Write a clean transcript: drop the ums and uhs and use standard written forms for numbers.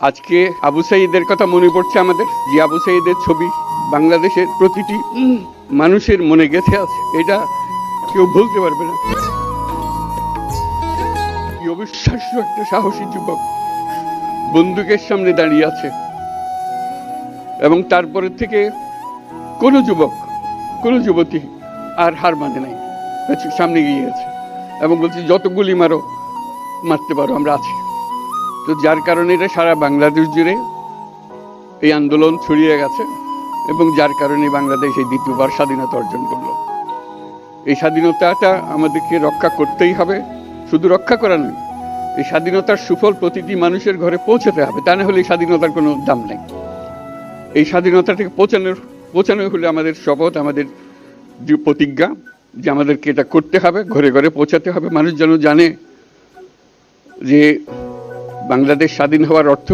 আজকে আবু সাঈদের কথা মনে পড়ছে আমাদের, যে আবু সাঈদের ছবি বাংলাদেশের প্রতিটি মানুষের মনে গেঁথে আছে, এটা কেউ ভুলতে পারবে না। কি অবিশ্বাস্য একটা সাহসী যুবক বন্দুকের সামনে দাঁড়িয়ে আছে, এবং তারপরে থেকে কোনো যুবক, কোনো যুবতী আর হার মানে নাই, সামনে গিয়ে আছে এবং বলছে যত গুলি মারো, মারতে পারো, আমরা আছি। তো যার কারণে এটা সারা বাংলাদেশ জুড়ে এই আন্দোলন ছড়িয়ে গেছে, এবং যার কারণে বাংলাদেশ এই দ্বিতীয়বার স্বাধীনতা অর্জন করলো। এই স্বাধীনতাটা আমাদেরকে রক্ষা করতেই হবে, শুধু রক্ষা করা নয়, এই স্বাধীনতার সুফল প্রতিটি মানুষের ঘরে পৌঁছাতে হবে, তা না হলে এই স্বাধীনতার কোনো দাম নেই। এই স্বাধীনতাটাকে পৌঁছানো হলে আমাদের শপথ, আমাদের প্রতিজ্ঞা যে আমাদেরকে এটা করতে হবে, ঘরে ঘরে পৌঁছাতে হবে। মানুষ যেন জানে যে বাংলাদেশ স্বাধীন হওয়ার অর্থ